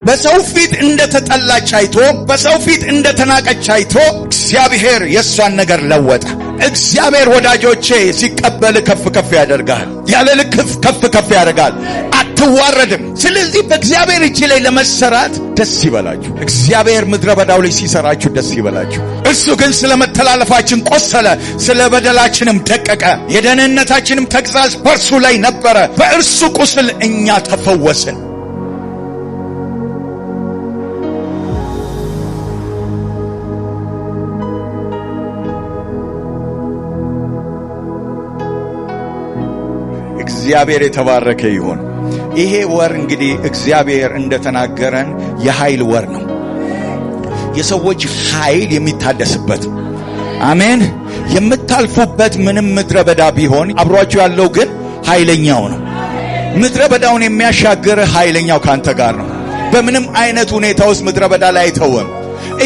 በሰው ፊት እንደተጠላች አይቶ በሰው ፊት እንደተናቀች አይቶ እግዚአብሔር የሷን ነገር ለወጠ። እግዚአብሔር ወዳጆቼ ሲቀበል ከፍ ከፍ ያደርጋል። ያለ ልክ ከፍ ከፍ ያደርጋል። አትዋረድም። ስለዚህ በእግዚአብሔር እጅ ላይ ለመሰራት ደስ ይበላችሁ። እግዚአብሔር ምድረ በዳው ላይ ሲሰራችሁ ደስ ይበላችሁ። እሱ ግን ስለ መተላለፋችን ቆሰለ፣ ስለ በደላችንም ደቀቀ። የደህንነታችንም ተግሣጽ በእርሱ ላይ ነበረ፣ በእርሱ ቁስል እኛ ተፈወስን። እግዚአብሔር የተባረከ ይሁን። ይሄ ወር እንግዲህ እግዚአብሔር እንደተናገረን የኃይል ወር ነው። የሰዎች ኃይል የሚታደስበት፣ አሜን። የምታልፉበት ምንም ምድረ በዳ ቢሆን አብሯችሁ ያለው ግን ኃይለኛው ነው። ምድረ በዳውን የሚያሻግር ኃይለኛው ካንተ ጋር ነው። በምንም አይነት ሁኔታ ውስጥ ምድረ በዳ ላይ አይተውም።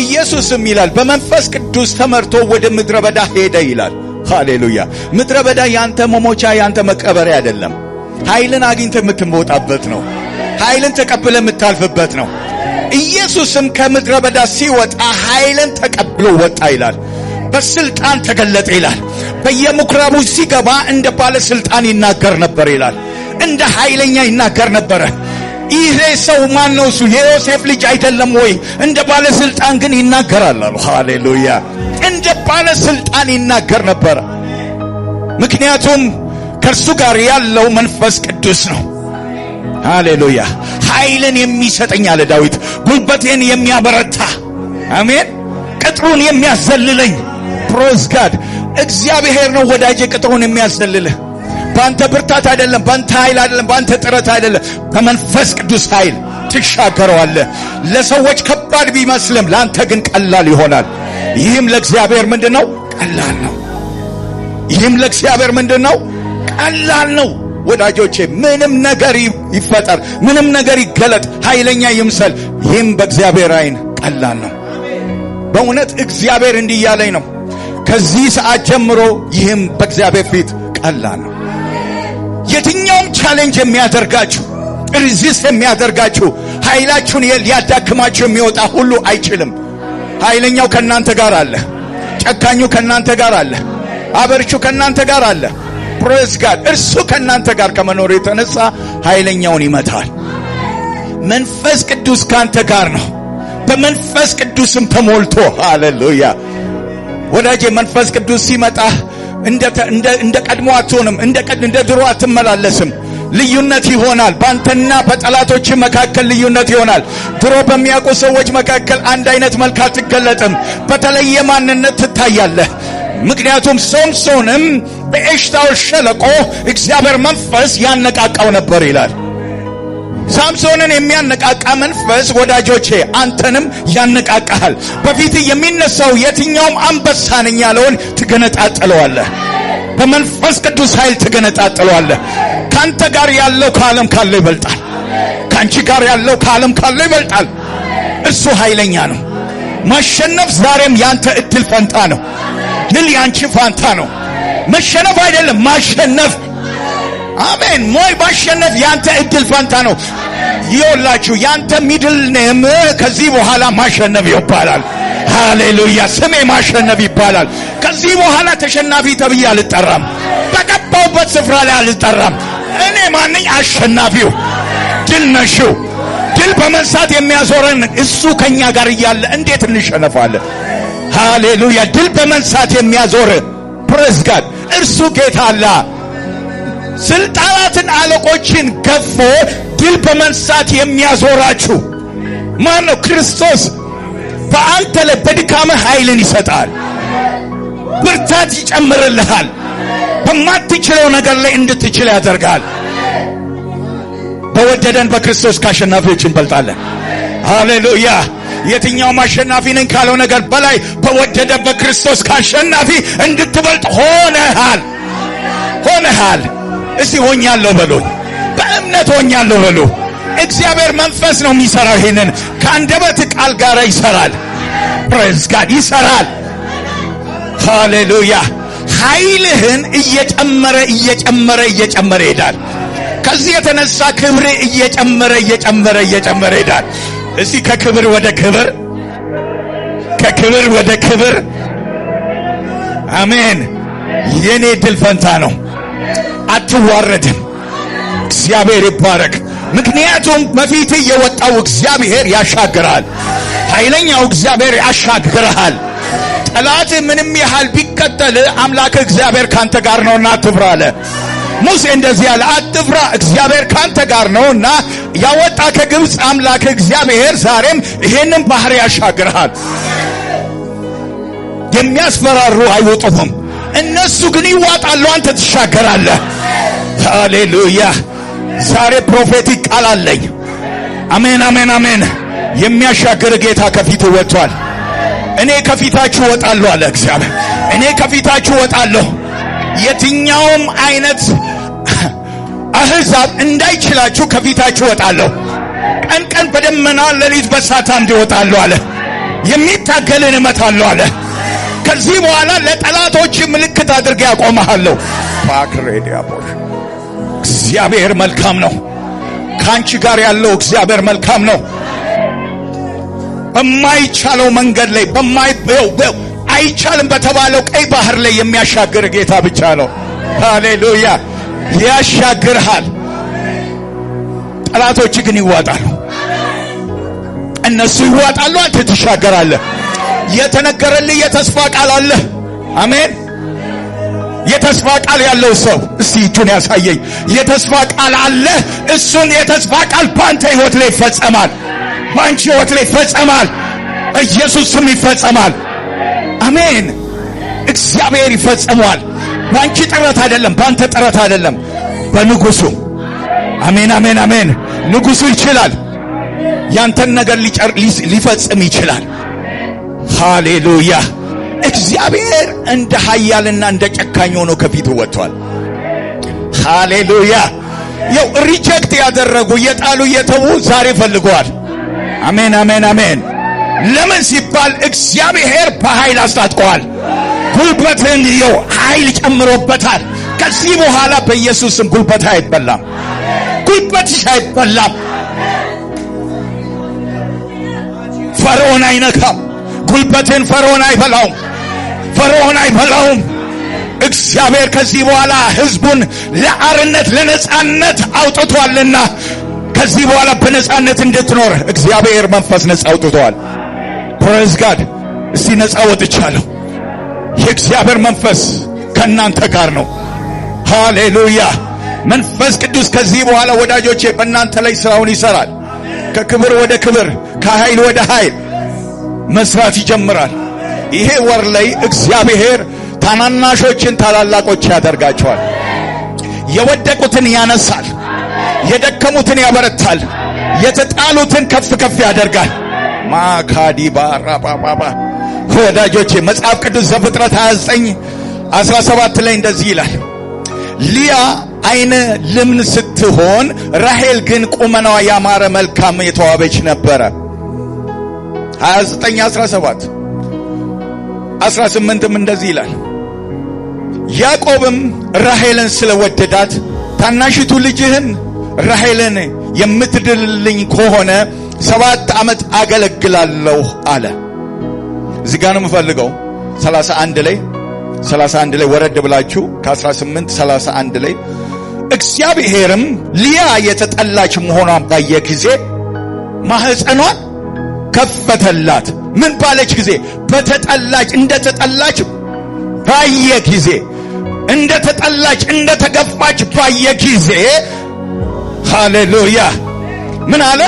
ኢየሱስም ይላል በመንፈስ ቅዱስ ተመርቶ ወደ ምድረ በዳ ሄደ ይላል። ሃሌሉያ። ምድረ በዳ ያንተ መሞቻ ያንተ መቀበሪያ አይደለም። ኃይልን አግኝተ የምትሞጣበት ነው። ኃይልን ተቀብለ የምታልፍበት ነው። ኢየሱስም ከምድረ በዳ ሲወጣ ኃይልን ተቀብሎ ወጣ ይላል። በስልጣን ተገለጠ ይላል። በየምኩራቡ ሲገባ እንደ ባለ ስልጣን ይናገር ነበር ይላል። እንደ ኃይለኛ ይናገር ነበረ። ይሄ ሰው ማን ነው? እሱ የዮሴፍ ልጅ አይደለም ወይ? እንደ ባለ ስልጣን ግን ይናገራል አሉ። ሃሌሉያ። እንደ ባለ ስልጣን ይናገር ነበር። ምክንያቱም ከእርሱ ጋር ያለው መንፈስ ቅዱስ ነው። ሃሌሉያ። ኃይልን የሚሰጠኝ አለ ዳዊት፣ ጉልበቴን የሚያበረታ፣ አሜን፣ ቅጥሩን የሚያዘልለኝ። ፕሮዝ ጋድ። እግዚአብሔር ነው ወዳጄ ቅጥሩን የሚያዘልልህ። ባንተ ብርታት አይደለም፣ ባንተ ኃይል አይደለም፣ ባንተ ጥረት አይደለም። በመንፈስ ቅዱስ ኃይል ትሻገረዋለህ። ለሰዎች ከባድ ቢመስልም ላንተ ግን ቀላል ይሆናል። ይህም ለእግዚአብሔር ምንድነው? ቀላል ነው። ይህም ለእግዚአብሔር ምንድነው? ቀላል ነው። ወዳጆቼ ምንም ነገር ይፈጠር፣ ምንም ነገር ይገለጥ፣ ኃይለኛ ይምሰል፣ ይህም በእግዚአብሔር ዓይን ቀላል ነው። በእውነት እግዚአብሔር እንዲህ እያለኝ ነው፣ ከዚህ ሰዓት ጀምሮ ይህም በእግዚአብሔር ፊት ቀላል ነው። የትኛውም ቻሌንጅ የሚያደርጋችሁ፣ ሪዚስት የሚያደርጋችሁ፣ ኃይላችሁን ሊያዳክማችሁ የሚወጣ ሁሉ አይችልም። ኃይለኛው ከናንተ ጋር አለ። ጨካኙ ከናንተ ጋር አለ። አበርቹ ከናንተ ጋር አለ። ፕሬዝ ጋድ። እርሱ ከናንተ ጋር ከመኖሩ የተነሳ ኃይለኛውን ይመታል። መንፈስ ቅዱስ ካንተ ጋር ነው። በመንፈስ ቅዱስም ተሞልቶ፣ ሃሌሉያ ወዳጄ፣ መንፈስ ቅዱስ ሲመጣ እንደ ቀድሞ አትሆንም። እንደ ድሮ አትመላለስም። ልዩነት ይሆናል። ባንተና በጠላቶች መካከል ልዩነት ይሆናል። ድሮ በሚያውቁ ሰዎች መካከል አንድ አይነት መልክ አትገለጥም። በተለየ ማንነት ትታያለህ። ምክንያቱም ሶምሶንም በኤሽታኦል ሸለቆ እግዚአብሔር መንፈስ ያነቃቃው ነበር ይላል። ሳምሶንን የሚያነቃቃ መንፈስ ወዳጆቼ አንተንም ያነቃቃሃል። በፊት የሚነሳው የትኛውም አንበሳ ነኝ ያለውን ትገነጣጥለዋለህ። በመንፈስ ቅዱስ ኃይል ትገነጣጥለዋለህ። ካንተ ጋር ያለው ከዓለም ካለው ይበልጣል። ካንቺ ጋር ያለው ከዓለም ካለው ይበልጣል። እሱ ኃይለኛ ነው። ማሸነፍ ዛሬም ያንተ እድል ፈንታ ነው። ድል ያንቺ ፋንታ ነው። መሸነፍ አይደለም፣ ማሸነፍ። አሜን። ሞይ ማሸነፍ ያንተ እድል ፈንታ ነው። ይኸውላችሁ ያንተ ሚድል ኔም ከዚህ በኋላ ማሸነፍ ይባላል። ሃሌሉያ። ስሜ ማሸነፍ ይባላል። ከዚህ በኋላ ተሸናፊ ተብዬ አልጠራም። በገባውበት ስፍራ ላይ አልጠራም። እኔ ማንኝ? አሸናፊው፣ ድል ነሽው። ድል በመንሳት የሚያዞረን እሱ ከኛ ጋር እያለ እንዴት እንሸነፋለን? ሃሌሉያ። ድል በመንሳት የሚያዞር ፕሬዝ ጋድ እርሱ ጌታ አለ። ስልጣናትን አለቆችን ገፎ ድል በመንሳት የሚያዞራችሁ ማን ነው? ክርስቶስ። በአንተ ላይ በድካምህ ኃይልን ይሰጣል፣ ብርታት ይጨምርልሃል። በማትችለው ነገር ላይ እንድትችል ያደርጋል። በወደደን በክርስቶስ ከአሸናፊዎች እንበልጣለን። ሃሌሉያ። የትኛውም አሸናፊ ነኝ ካለው ነገር በላይ በወደደ በክርስቶስ ከአሸናፊ እንድትበልጥ ሆነሃል። እስቲ ሆኛለሁ በሉኝ። በእምነት ሆኛለሁ በሉ። እግዚአብሔር መንፈስ ነው የሚሰራው። ይሄንን ከአንደበት ቃል ጋር ይሰራል። ፕሬዝ ጋድ ይሰራል። ሃሌሉያ። ኃይልህን እየጨመረ ይሄዳል። ከዚህ የተነሳ ክብሬ እየጨመረ ይሄዳል። እስቲ ከክብር ወደ ክብር፣ ከክብር ወደ ክብር። አሜን። የኔ ድል ፈንታ ነው። አትዋረድም። እግዚአብሔር ይባረክ። ምክንያቱም በፊት የወጣው እግዚአብሔር ያሻግራል። ኃይለኛው እግዚአብሔር ያሻግራል። ጠላት ምንም ያህል ቢከተል አምላክ እግዚአብሔር ካንተ ጋር ነውና አትፍራ አለ። ሙሴ እንደዚህ ያለ አትፍራ፣ እግዚአብሔር ካንተ ጋር ነውና ያወጣ ከግብፅ አምላክ እግዚአብሔር ዛሬም ይሄንን ባህር ያሻግራል። የሚያስፈራሩ አይወጡም፣ እነሱ ግን ይዋጣሉ፣ አንተ ትሻገራለህ። ሃሌሉያ። ዛሬ ፕሮፌቲክ ቃል አለኝ። አሜን አሜን አሜን። የሚያሻግር ጌታ ከፊቱ ወጥቷል። እኔ ከፊታችሁ ወጣለሁ አለ እግዚአብሔር። እኔ ከፊታችሁ ወጣለሁ። የትኛውም አይነት አህዛብ እንዳይችላችሁ ከፊታችሁ ወጣለሁ። ቀን ቀን በደመና ሌሊት በእሳት አምድ እወጣለሁ አለ። የሚታገልን እመታለሁ አለ። ከዚህ በኋላ ለጠላቶች ምልክት አድርጌ ያቆምሃለሁ። ፓክሬዲያፖሽ እግዚአብሔር መልካም ነው። ካንቺ ጋር ያለው እግዚአብሔር መልካም ነው። በማይቻለው መንገድ ላይ አይቻልም በተባለው ቀይ ባህር ላይ የሚያሻግር ጌታ ብቻ ነው። ሃሌሉያ። ያሻግርሃል። ጠላቶች ግን ይዋጣሉ። እነሱ ይዋጣሉ፣ አንተ ትሻገራለህ። የተነገረልህ የተስፋ ቃል አለ። አሜን። የተስፋ ቃል ያለው ሰው እስቲ እጁን ያሳየኝ። የተስፋ ቃል አለ። እሱን የተስፋ ቃል ባንተ ህይወት ላይ ይፈጸማል፣ ባንቺ ህይወት ላይ ይፈጸማል። ኢየሱስ ስም ይፈጸማል። አሜን። እግዚአብሔር ይፈጸማል። ባንቺ ጥረት አይደለም፣ ባንተ ጥረት አይደለም፣ በንጉሱ። አሜን አሜን አሜን። ንጉሱ ይችላል። ያንተን ነገር ሊፈጽም ይችላል። ሃሌሉያ። እግዚአብሔር እንደ ኃያልና እንደ ጨካኝ ሆኖ ከፊቱ ወጥቷል። ሃሌሉያ። ያው ሪጀክት ያደረጉ የጣሉ የተዉ ዛሬ ፈልገዋል። አሜን አሜን አሜን። ለምን ሲባል እግዚአብሔር በኃይል አስታጥቀዋል። ጉልበትን ይው ኃይል ጨምሮበታል። ከዚህ በኋላ በኢየሱስም ጉልበት አይበላም፣ ጉልበትሽ አይበላም። ፈርዖን አይነካም። ጉልበትን ፈርዖን አይበላውም፣ ፈርዖን አይበላውም። እግዚአብሔር ከዚህ በኋላ ሕዝቡን ለአርነት ለነጻነት አውጥቷልና ከዚህ በኋላ በነጻነት እንድትኖር እግዚአብሔር መንፈስ ነጻ አውጥቷል። ፕሬዝ ጋድ። እስቲ ነጻ ወጥቻለሁ። የእግዚአብሔር መንፈስ ከእናንተ ጋር ነው። ሃሌሉያ። መንፈስ ቅዱስ ከዚህ በኋላ ወዳጆቼ በእናንተ ላይ ስራውን ይሰራል። ከክብር ወደ ክብር፣ ከኃይል ወደ ኃይል መስራት ይጀምራል። ይሄ ወር ላይ እግዚአብሔር ታናናሾችን ታላላቆች ያደርጋቸዋል። የወደቁትን ያነሳል፣ የደከሙትን ያበረታል፣ የተጣሉትን ከፍ ከፍ ያደርጋል። ማካዲባ ራባባባ። ወዳጆቼ መጽሐፍ ቅዱስ ዘፍጥረት 29:17 ላይ እንደዚህ ይላል፣ ሊያ አይነ ልምን ስትሆን ራሔል ግን ቁመናዋ ያማረ መልካም የተዋበች ነበረ። 29:17 18ም እንደዚህ ይላል፣ ያዕቆብም ራሔልን ስለወደዳት ታናሽቱ ልጅህን ራሔልን የምትድልልኝ ከሆነ 7 ዓመት አገለግላለሁ አለ። እዚህ ጋር ነው የምፈልገው 31 ላይ ወረድ ብላችሁ ከ18:31 ላይ እግዚአብሔርም ሊያ የተጠላች መሆኗን ባየ ጊዜ ማህፀኗን ከፈተላት። ምን ባለች ጊዜ? በተጠላች እንደተጠላች ባየ ጊዜ፣ እንደተጠላች እንደተገፋች ባየ ጊዜ። ሃሌሉያ። ምን አለ?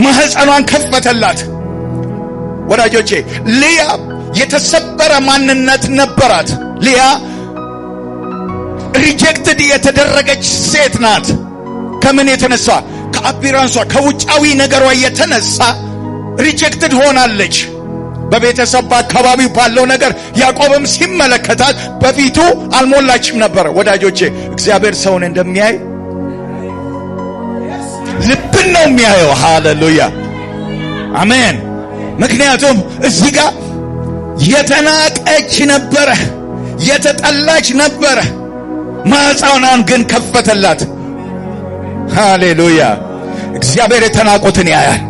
ማህፀኗን ከፈተላት። ወዳጆቼ ሊያ የተሰበረ ማንነት ነበራት። ሊያ ሪጀክትድ የተደረገች ሴት ናት። ከምን የተነሳ? ከአፒራንሷ ከውጫዊ ነገሯ የተነሳ ሪጀክትድ ሆናለች። በቤተሰብ በአካባቢው ባለው ነገር ያዕቆብም ሲመለከታት በፊቱ አልሞላችም ነበር። ወዳጆቼ እግዚአብሔር ሰውን እንደሚያይ ልብን ነው የሚያየው። ሃሌሉያ አሜን። ምክንያቱም እዚህ ጋር የተናቀች ነበረ፣ የተጠላች ነበረ። ማህፀኗን ግን ከፈተላት። ሃሌሉያ። እግዚአብሔር የተናቁትን ያያል፣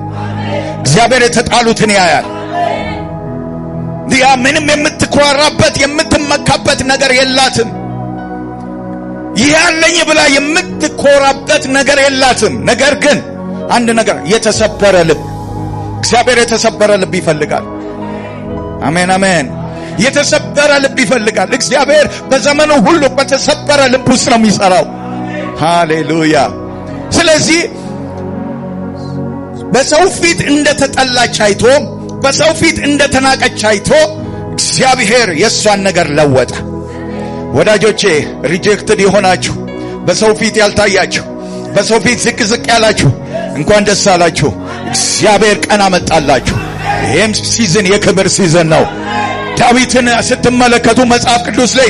እግዚአብሔር የተጣሉትን ያያል። ያ ምንም የምትኮራራበት የምትመካበት ነገር የላትም። ይሄ ያለኝ ብላ የምትኮራበት ነገር የላትም። ነገር ግን አንድ ነገር፣ የተሰበረ ልብ። እግዚአብሔር የተሰበረ ልብ ይፈልጋል። አሜን አሜን። የተሰበረ ልብ ይፈልጋል። እግዚአብሔር በዘመኑ ሁሉ በተሰበረ ልብ ውስጥ ነው የሚሰራው። ሃሌሉያ። ስለዚህ በሰው ፊት እንደተጠላች አይቶ፣ በሰው ፊት እንደተናቀች አይቶ እግዚአብሔር የሷን ነገር ለወጠ። ወዳጆቼ ሪጀክትድ የሆናችሁ፣ በሰው ፊት ያልታያችሁ፣ በሰው ፊት ዝቅ ዝቅ ያላችሁ እንኳን ደስ አላችሁ። እግዚአብሔር ቀን አመጣላችሁ። ይሄም ሲዝን የክብር ሲዝን ነው። ዳዊትን ስትመለከቱ መጽሐፍ ቅዱስ ላይ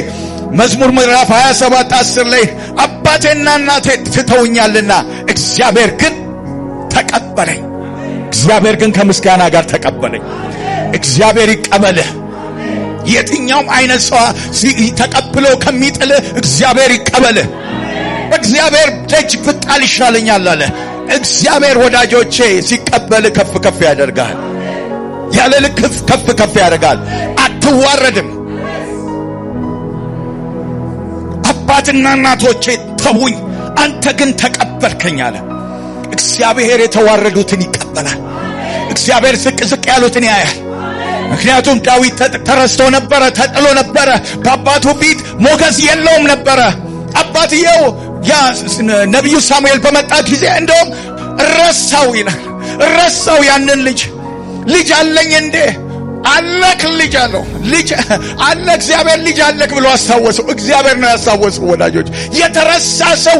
መዝሙር ምዕራፍ 27:10 ላይ አባቴና እናቴ ትተውኛልና እግዚአብሔር ግን ተቀበለኝ። እግዚአብሔር ግን ከምስጋና ጋር ተቀበለኝ። እግዚአብሔር ይቀበልህ። የትኛውም አይነት ሰው ተቀብሎ ከሚጥልህ እግዚአብሔር ይቀበልህ። እግዚአብሔር ደጅ ብጣል ይሻለኛል አለ። እግዚአብሔር ወዳጆቼ ሲቀበል ከፍ ከፍ ያደርጋል። ያለ ልክ ከፍ ከፍ ያደርጋል። አትዋረድም። አባትና እናቶቼ ተውኝ፣ አንተ ግን ተቀበልከኝ አለ። እግዚአብሔር የተዋረዱትን ይቀበላል። እግዚአብሔር ዝቅ ዝቅ ያሉትን ያያል። ምክንያቱም ዳዊት ተረስቶ ነበረ፣ ተጥሎ ነበረ። በአባቱ ፊት ሞገስ የለውም ነበረ። አባትየው ያ ነቢዩ ሳሙኤል በመጣ ጊዜ እንደውም ረሳው ይላል። ረሳው ያንን ልጅ አለኝ እንዴ? አለክ ልጅ አለው። ልጅ አለ፣ እግዚአብሔር ልጅ አለክ ብሎ አስታወሰው። እግዚአብሔር ነው ያስታወሰው። ወዳጆች የተረሳ ሰው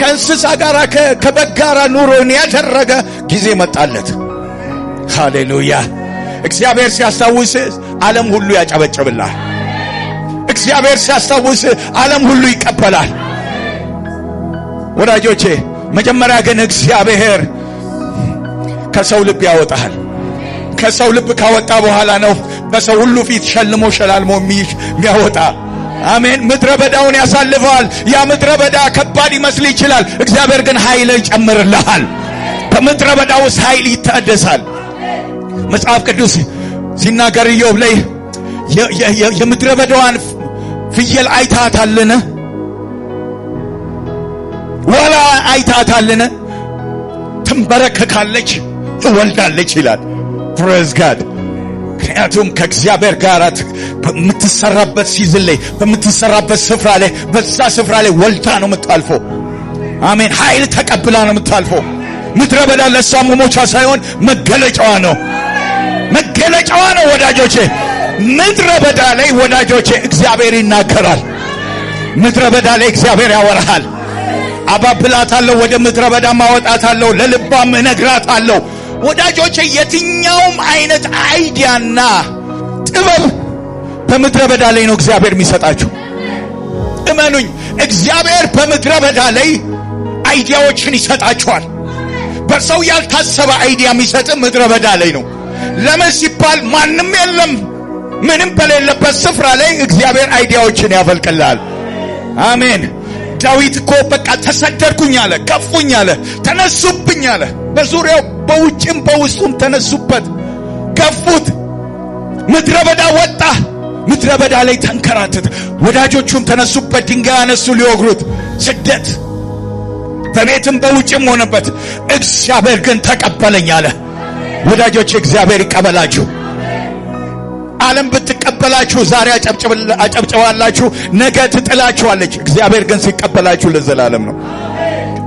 ከእንስሳ ጋር ከበግ ጋር ኑሮን ያደረገ ጊዜ መጣለት። ሃሌሉያ። እግዚአብሔር ሲያስታውስ ዓለም ሁሉ ያጨበጭብላል። እግዚአብሔር ሲያስታውስ ዓለም ሁሉ ይቀበላል። ወዳጆቼ መጀመሪያ ግን እግዚአብሔር ከሰው ልብ ያወጣል። ከሰው ልብ ካወጣ በኋላ ነው በሰው ሁሉ ፊት ሸልሞ ሸላልሞ የሚያወጣ። አሜን። ምድረ በዳውን ያሳልፈዋል። ያ ምድረ በዳ ከባድ ይመስል ይችላል። እግዚአብሔር ግን ኃይል ይጨምርልሃል። በምድረ በዳ ውስጥ ኃይል ይታደሳል። መጽሐፍ ቅዱስ ሲናገር ኢዮብ ላይ የምድረ በዳዋን ፍየል አይታታልን? ዋላ አይታታልን? ትንበረከካለች፣ ትወልዳለች ይላል። ፕሬዝ ጋድ። ምክንያቱም ከእግዚአብሔር ጋር በምትሰራበት ሲዝን ላይ በምትሰራበት ስፍራ ላይ በዛ ስፍራ ላይ ወልዳ ነው የምታልፈው። አሜን። ኃይል ተቀብላ ነው የምታልፈው። ምድረ በዳ ለሷ መሞቻ ሳይሆን መገለጫዋ ነው። መገለጫዋ ነው ወዳጆቼ። ምድረ በዳ ላይ ወዳጆቼ እግዚአብሔር ይናገራል። ምድረ በዳ ላይ እግዚአብሔር ያወራሃል። አባብላታለሁ፣ ወደ ምድረ በዳ ማወጣታለሁ፣ ለልባም እነግራታለሁ። ወዳጆቼ የትኛውም አይነት አይዲያና ጥበብ በምድረ በዳ ላይ ነው እግዚአብሔር የሚሰጣችሁ። እመኑኝ፣ እግዚአብሔር በምድረ በዳ ላይ አይዲያዎችን ይሰጣችኋል። በሰው ያልታሰበ አይዲያ የሚሰጥ ምድረ በዳ ላይ ነው። ለምን ሲባል ማንም የለም። ምንም በሌለበት ስፍራ ላይ እግዚአብሔር አይዲያዎችን ያፈልቅልሃል። አሜን። ዳዊት እኮ በቃ ተሰደድኩኝ አለ፣ ገፉኝ አለ፣ ተነሱብኝ አለ። በዙሪያው በውጭም በውስጡም ተነሱበት፣ ገፉት። ምድረ በዳ ወጣ። ምድረ በዳ ላይ ተንከራተተ። ወዳጆቹም ተነሱበት፣ ድንጋይ አነሱ ሊወግሩት። ስደት በቤትም በውጭም ሆነበት። እግዚአብሔር ግን ተቀበለኝ አለ። ወዳጆች እግዚአብሔር ይቀበላችሁ። ዓለም ብትቀበላችሁ ዛሬ አጨብጨባላችሁ፣ ነገ ትጥላችኋለች። እግዚአብሔር ግን ሲቀበላችሁ ለዘላለም ነው።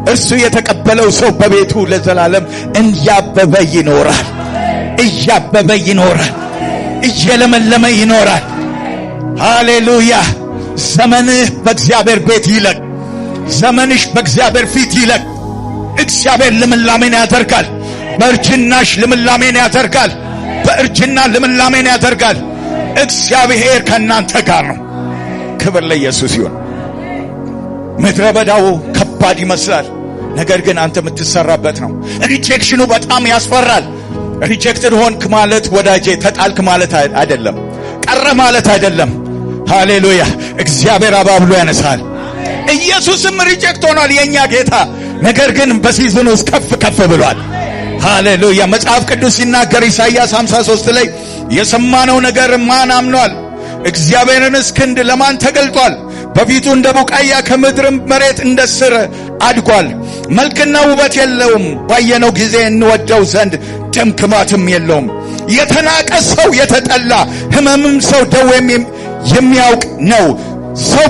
እርሱ የተቀበለው ሰው በቤቱ ለዘላለም እያበበ ይኖራል። እያበበ ይኖራል። እየለመለመ ይኖራል። ሃሌሉያ። ዘመንህ በእግዚአብሔር ቤት ይለቅ። ዘመንሽ በእግዚአብሔር ፊት ይለቅ። እግዚአብሔር ልምላሜን ያደርጋል። በእርጅናሽ ልምላሜን ያደርጋል። በእርጅና ልምላሜን ያደርጋል። እግዚአብሔር ከእናንተ ጋር ነው። ክብር ለኢየሱስ ይሁን። ምድረ በዳው ከባድ ይመስላል፣ ነገር ግን አንተ የምትሰራበት ነው። ሪጀክሽኑ በጣም ያስፈራል። ሪጀክትድ ሆንክ ማለት ወዳጄ ተጣልክ ማለት አይደለም፣ ቀረ ማለት አይደለም። ሃሌሉያ። እግዚአብሔር አባብሎ ያነሳል። ኢየሱስም ሪጀክት ሆኗል የኛ ጌታ፣ ነገር ግን በሲዝኑ ውስጥ ከፍ ከፍ ብሏል። ሃሌሉያ። መጽሐፍ ቅዱስ ሲናገር ኢሳይያስ 53 ላይ የሰማነው ነገር ማን አምኗል? እግዚአብሔርንስ ክንድ ለማን ተገልጧል? በፊቱ እንደ ቡቃያ ከምድርም መሬት እንደ ሥር አድጓል። መልክና ውበት የለውም፣ ባየነው ጊዜ እንወደው ዘንድ ደም ክማትም የለውም። የተናቀ ሰው የተጠላ ሕመምም ሰው ደዌም የሚያውቅ ነው። ሰው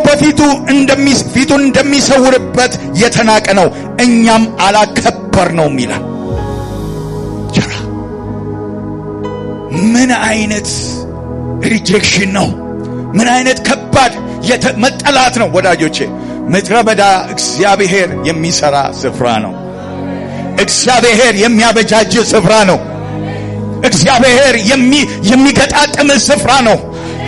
ፊቱን እንደሚሰውርበት የተናቀ ነው፣ እኛም አላከበርነውም ይላል። ምን አይነት ሪጀክሽን ነው! ምን አይነት ከባድ መጠላት ነው ወዳጆቼ! ምድረ በዳ እግዚአብሔር የሚሰራ ስፍራ ነው። እግዚአብሔር የሚያበጃጅ ስፍራ ነው። እግዚአብሔር የሚገጣጥም ስፍራ ነው።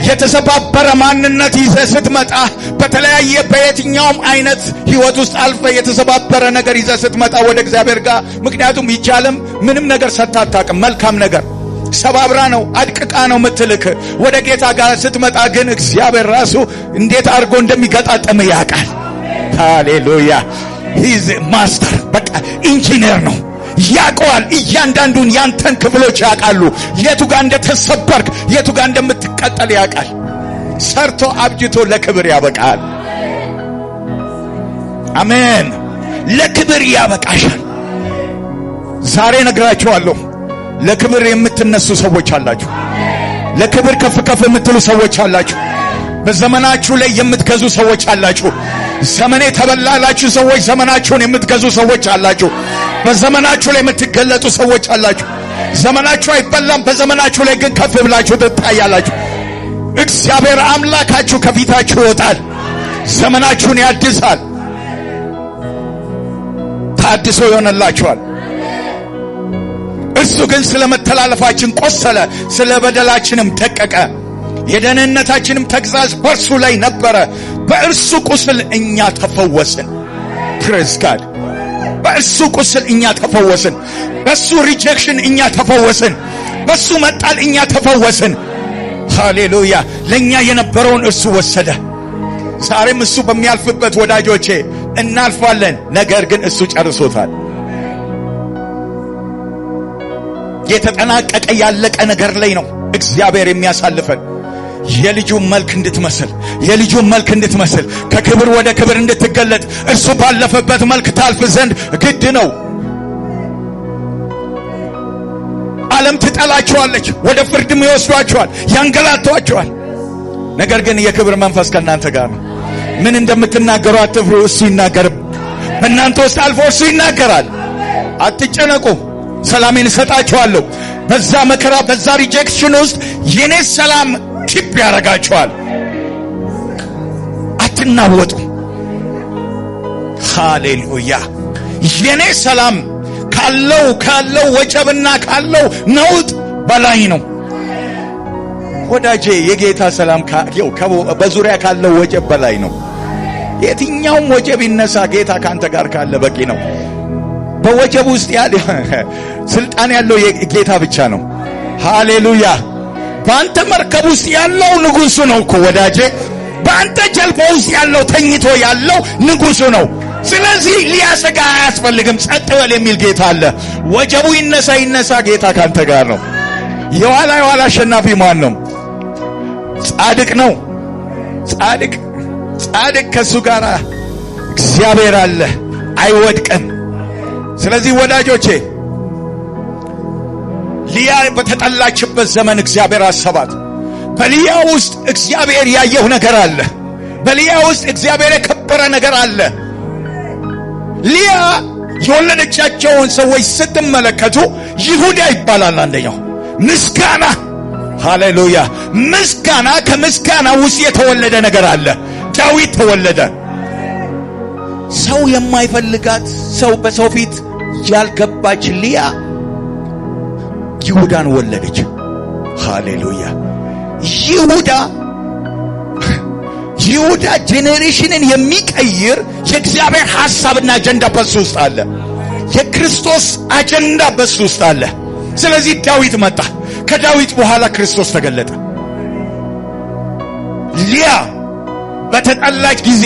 የተሰባበረ ማንነት ይዘህ ስትመጣ በተለያየ በየትኛውም አይነት ህይወት ውስጥ አልፈ የተሰባበረ ነገር ይዘህ ስትመጣ ወደ እግዚአብሔር ጋር፣ ምክንያቱም ይቻለም ምንም ነገር ሰታታቅም መልካም ነገር ሰባብራ ነው አድቅቃ ነው ምትልክ። ወደ ጌታ ጋር ስትመጣ ግን እግዚአብሔር ራሱ እንዴት አድርጎ እንደሚገጣጠም ያውቃል። ሃሌሉያ። ሂዝ ማስተር፣ በቃ ኢንጂነር ነው። ያውቀዋል። እያንዳንዱን ያንተን ክፍሎች ያውቃሉ። የቱ ጋር እንደተሰበርክ፣ የቱ ጋር እንደምትቀጠል ያውቃል። ሰርቶ አብጅቶ ለክብር ያበቃል። አሜን። ለክብር ያበቃሻል። ዛሬ ነግራችኋለሁ። ለክብር የምትነሱ ሰዎች አላችሁ። ለክብር ከፍ ከፍ የምትሉ ሰዎች አላችሁ። በዘመናችሁ ላይ የምትገዙ ሰዎች አላችሁ። ዘመኔ ተበላላችሁ ሰዎች ዘመናችሁን የምትገዙ ሰዎች አላችሁ። በዘመናችሁ ላይ የምትገለጡ ሰዎች አላችሁ። ዘመናችሁ አይበላም፣ በዘመናችሁ ላይ ግን ከፍ ብላችሁ ትታያላችሁ። እግዚአብሔር አምላካችሁ ከፊታችሁ ይወጣል፣ ዘመናችሁን ያድሳል፣ ታድሶ ይሆንላችኋል። እሱ ግን ስለ መተላለፋችን ቆሰለ፣ ስለ በደላችንም ደቀቀ። የደህንነታችንም ተግሣጽ በእርሱ ላይ ነበረ፣ በእርሱ ቁስል እኛ ተፈወስን። ፕሬዝ ጋድ። በእርሱ ቁስል እኛ ተፈወስን። በእሱ ሪጀክሽን እኛ ተፈወስን። በእሱ መጣል እኛ ተፈወስን። ሃሌሉያ። ለእኛ የነበረውን እርሱ ወሰደ። ዛሬም እሱ በሚያልፍበት ወዳጆቼ እናልፋለን፣ ነገር ግን እሱ ጨርሶታል። የተጠናቀቀ ያለቀ ነገር ላይ ነው እግዚአብሔር የሚያሳልፈን። የልጁን መልክ እንድትመስል፣ የልጁን መልክ እንድትመስል፣ ከክብር ወደ ክብር እንድትገለጥ እርሱ ባለፈበት መልክ ታልፍ ዘንድ ግድ ነው። ዓለም ትጠላችኋለች፣ ወደ ፍርድም ይወስዷችኋል፣ ያንገላቷችኋል። ነገር ግን የክብር መንፈስ ከእናንተ ጋር ነው። ምን እንደምትናገሩ አትፍሩ፣ እሱ ይናገር። በእናንተ ውስጥ አልፎ እርሱ ይናገራል። አትጨነቁ፣ ሰላሜን እሰጣችኋለሁ። በዛ መከራ በዛ ሪጀክሽን ውስጥ የኔ ሰላም ቺፕ ያረጋችኋል። አትናወጡ። ሃሌሉያ። የኔ ሰላም ካለው ወጀብና ካለው ነውጥ በላይ ነው ወዳጄ። የጌታ ሰላም በዙሪያ ካለው ወጀብ በላይ ነው። የትኛውም ወጀብ ይነሳ፣ ጌታ ካንተ ጋር ካለ በቂ ነው። በወጀብ ውስጥ ያለ ስልጣን ያለው ጌታ ብቻ ነው። ሃሌሉያ። በአንተ መርከብ ውስጥ ያለው ንጉሱ ነው እኮ ወዳጄ። በአንተ ጀልባ ውስጥ ያለው ተኝቶ ያለው ንጉሱ ነው። ስለዚህ ሊያሰጋ አያስፈልግም። ጸጥ በል የሚል ጌታ አለ። ወጀቡ ይነሳ፣ ጌታ ካንተ ጋር ነው። የኋላ አሸናፊ ማን ነው? ጻድቅ ነው። ጻድቅ ከሱ ጋር እግዚአብሔር አለ፣ አይወድቅም። ስለዚህ ወዳጆቼ ሊያ በተጠላችበት ዘመን እግዚአብሔር አሰባት። በሊያ ውስጥ እግዚአብሔር ያየው ነገር አለ። በሊያ ውስጥ እግዚአብሔር የከበረ ነገር አለ። ሊያ የወለደቻቸውን ሰዎች ስትመለከቱ ይሁዳ ይባላል አንደኛው። ምስጋና፣ ሃሌሉያ። ምስጋና፣ ከምስጋና ውስጥ የተወለደ ነገር አለ። ዳዊት ተወለደ። ሰው የማይፈልጋት ሰው በሰው ፊት ያልገባች ሊያ ይሁዳን ወለደች። ሃሌሉያ። ይሁዳ ጄኔሬሽንን የሚቀይር የእግዚአብሔር ሐሳብና አጀንዳ በሱ ውስጥ አለ። የክርስቶስ አጀንዳ በሱ ውስጥ አለ። ስለዚህ ዳዊት መጣ። ከዳዊት በኋላ ክርስቶስ ተገለጠ። ሊያ በተጠላች ጊዜ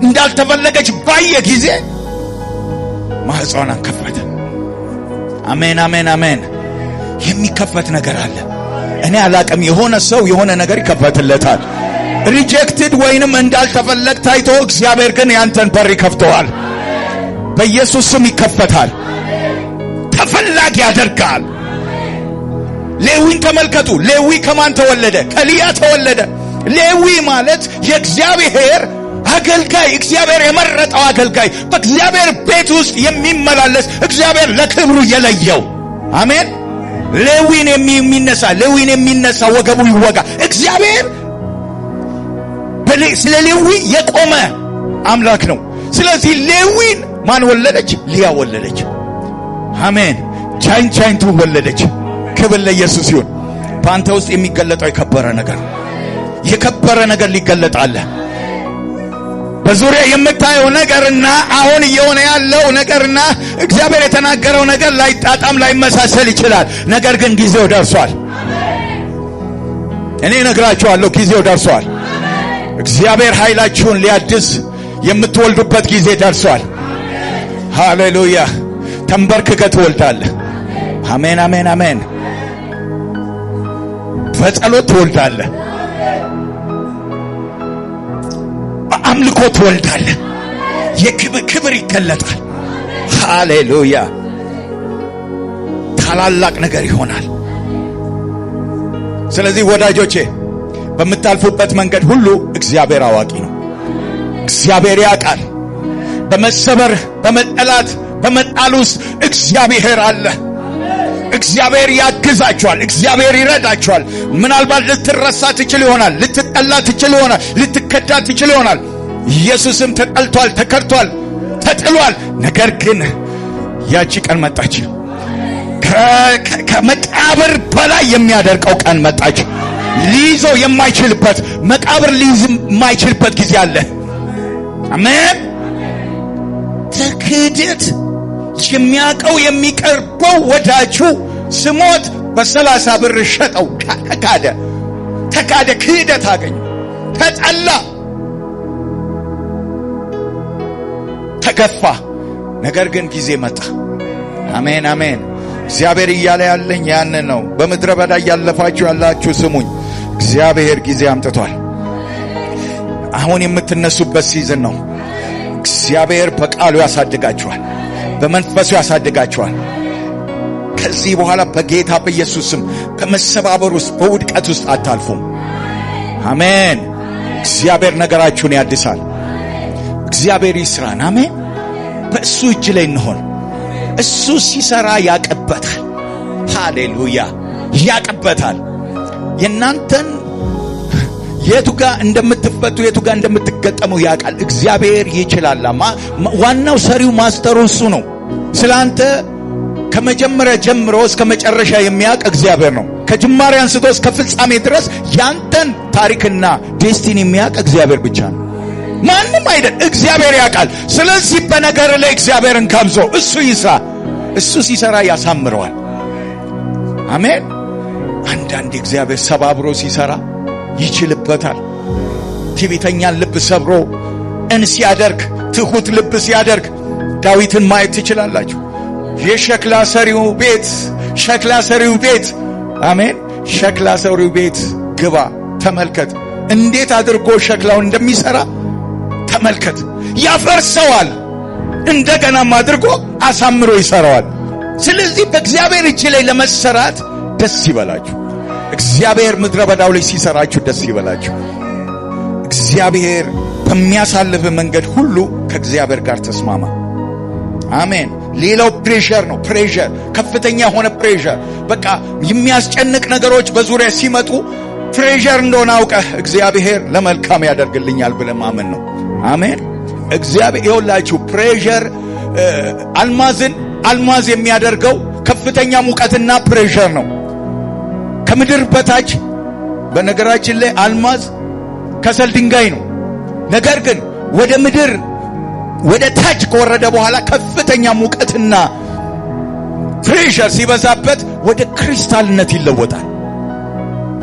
እንዳልተፈለገች ባየ ጊዜ ማህፀኗን ከፈተ። አሜን አሜን አሜን። የሚከፈት ነገር አለ። እኔ አላቅም፣ የሆነ ሰው የሆነ ነገር ይከፈትለታል። ሪጀክትድ ወይንም እንዳልተፈለግ ታይቶ እግዚአብሔር ግን ያንተን በር ይከፍተዋል። በኢየሱስ ስም ይከፈታል። ተፈላጊ ያደርጋል። ሌዊን ተመልከቱ። ሌዊ ከማን ተወለደ? ከልያ ተወለደ። ሌዊ ማለት የእግዚአብሔር አገልጋይ፣ እግዚአብሔር የመረጠው አገልጋይ፣ በእግዚአብሔር ቤት ውስጥ የሚመላለስ እግዚአብሔር ለክብሩ የለየው። አሜን። ሌዊን የሚነሳ ወገቡ ይወጋ። እግዚአብሔር ስለ ሌዊ የቆመ አምላክ ነው። ስለዚህ ሌዊን ማን ወለደች? ልያ ወለደች። አሜን። ቻይንቱ ወለደች። ክብር ለኢየሱስ ይሁን። በአንተ ውስጥ የሚገለጠው የከበረ ነገር ሊገለጣል። በዙሪያ የምታየው ነገርና አሁን እየሆነ ያለው ነገርና እግዚአብሔር የተናገረው ነገር ላይጣጣም ላይመሳሰል ይችላል። ነገር ግን ጊዜው ደርሷል። እኔ እነግራችኋለሁ፣ ጊዜው ደርሷል። እግዚአብሔር ኃይላችሁን ሊያድስ የምትወልዱበት ጊዜ ደርሷል። ሃሌሉያ። ተንበርክከህ ትወልዳለህ። አሜን አሜን አሜን። በጸሎት ትወልዳለህ። በአምልኮ ትወልዳለህ። የክብር ይገለጣል። ሃሌሉያ። ታላላቅ ነገር ይሆናል። ስለዚህ ወዳጆቼ በምታልፉበት መንገድ ሁሉ እግዚአብሔር አዋቂ ነው። እግዚአብሔር ያውቃል። በመሰበር በመጠላት በመጣል ውስጥ እግዚአብሔር አለ። እግዚአብሔር ያግዛችኋል። እግዚአብሔር ይረዳችኋል። ምናልባት ልትረሳ ትችል ይሆናል። ልትጠላ ትችል ይሆናል። ልትከዳ ትችል ይሆናል። ኢየሱስም ተጠልቷል፣ ተከድቷል፣ ተጥሏል። ነገር ግን ያቺ ቀን መጣች። ከመቃብር በላይ የሚያደርቀው ቀን መጣች። ሊይዘው የማይችልበት መቃብር ሊይዝ የማይችልበት ጊዜ አለ። አሜን። ተክደት የሚያቀው የሚቀርበው ወዳጁ ስሞት በ30 ብር ሸጠው። ተካደ፣ ክህደት አገኘ፣ ተጠላ፣ ተገፋ። ነገር ግን ጊዜ መጣ። አሜን አሜን። እግዚአብሔር እያለ ያለኝ ያንን ነው። በምድረ በዳ ያለፋችሁ ያላችሁ ስሙኝ። እግዚአብሔር ጊዜ አምጥቷል። አሁን የምትነሱበት ሲዝን ነው። እግዚአብሔር በቃሉ ያሳድጋችኋል፣ በመንፈሱ ያሳድጋችኋል። ከዚህ በኋላ በጌታ በኢየሱስ ስም በመሰባበር ውስጥ በውድቀት ውስጥ አታልፉም። አሜን። እግዚአብሔር ነገራችሁን ያድሳል። እግዚአብሔር ይስራን። አሜን። በእሱ እጅ ላይ እንሆን። እሱ ሲሰራ ያቀበታል። ሃሌሉያ። ያቀበታል። የናንተን የቱጋ እንደምትፈቱ የቱጋ እንደምትገጠሙ ያውቃል። እግዚአብሔር ይችላል። ዋናው ሰሪው ማስተሩ እሱ ነው። ስላንተ ከመጀመሪያ ጀምሮ እስከ መጨረሻ የሚያውቅ እግዚአብሔር ነው። ከጅማሬ አንስቶ እስከ ፍጻሜ ድረስ ያንተን ታሪክና ዴስቲኒ የሚያውቅ እግዚአብሔር ብቻ ነው። ማንም አይደል። እግዚአብሔር ያውቃል። ስለዚህ በነገር ላይ እግዚአብሔርን ጋብዞ እሱ ይስራ። እሱ ሲሰራ ያሳምረዋል። አሜን። አንዳንድ እግዚአብሔር ሰባብሮ ሲሰራ ይችልበታል። ትዕቢተኛን ልብ ሰብሮ ሲያደርግ ትሁት ልብ ሲያደርግ ዳዊትን ማየት ትችላላችሁ። የሸክላ ሰሪው ቤት አሜን። ሸክላ ሰሪው ቤት ግባ፣ ተመልከት እንዴት አድርጎ ሸክላውን እንደሚሰራ ተመልከት። ያፈርሰዋል፣ እንደገናም አድርጎ አሳምሮ ይሰራዋል። ስለዚህ በእግዚአብሔር እጅ ላይ ለመሰራት ደስ ይበላችሁ። እግዚአብሔር ምድረ በዳው ላይ ሲሰራችሁ ደስ ይበላችሁ። እግዚአብሔር በሚያሳልፍ መንገድ ሁሉ ከእግዚአብሔር ጋር ተስማማ። አሜን። ሌላው ፕሬሸር ነው። ፕሬሸር፣ ከፍተኛ ሆነ ፕሬሸር። በቃ የሚያስጨንቅ ነገሮች በዙሪያ ሲመጡ ፕሬሸር እንደሆነ አውቀህ እግዚአብሔር ለመልካም ያደርግልኛል ብለህ ማመን ነው። አሜን። እግዚአብሔር ይኸውላችሁ ፕሬሸር አልማዝ የሚያደርገው ከፍተኛ ሙቀትና ፕሬሸር ነው። ከምድር በታች በነገራችን ላይ አልማዝ ከሰል ድንጋይ ነው። ነገር ግን ወደ ምድር ወደ ታች ከወረደ በኋላ ከፍተኛ ሙቀትና ፕሬሸር ሲበዛበት ወደ ክሪስታልነት ይለወጣል።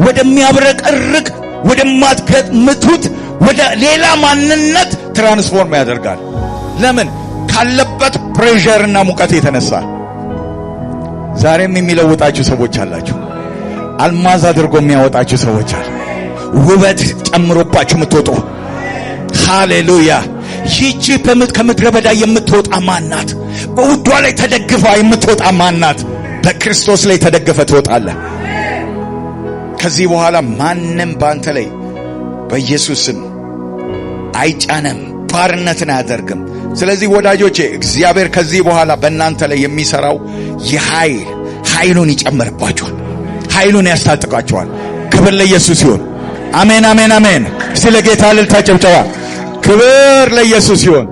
ወደሚያብረቀርቅ ወደማትገምቱት ወደ ሌላ ማንነት ትራንስፎርም ያደርጋል። ለምን? ካለበት ፕሬሸርና ሙቀት የተነሳ። ዛሬም የሚለውጣችሁ ሰዎች አላችሁ። አልማዝ አድርጎ የሚያወጣችሁ ሰዎች አሉ። ውበት ጨምሮባችሁ የምትወጡ ሃሌሉያ። ይህች ከምድረ በዳ የምትወጣ ማናት? በውዷ ላይ ተደግፋ የምትወጣ ማናት? በክርስቶስ ላይ ተደግፈ ትወጣለህ። ከዚህ በኋላ ማንም ባንተ ላይ በኢየሱስም አይጫነም፣ ባርነትን አያደርግም። ስለዚህ ወዳጆቼ እግዚአብሔር ከዚህ በኋላ በእናንተ ላይ የሚሰራው ኃይሉን ይጨምርባችኋል፣ ኃይሉን ያስታጥቃችኋል። ክብር ለኢየሱስ ይሁን። አሜን፣ አሜን፣ አሜን። እስቲ ለጌታ እልልታ ጭብጨባ። ክብር ለኢየሱስ ይሁን።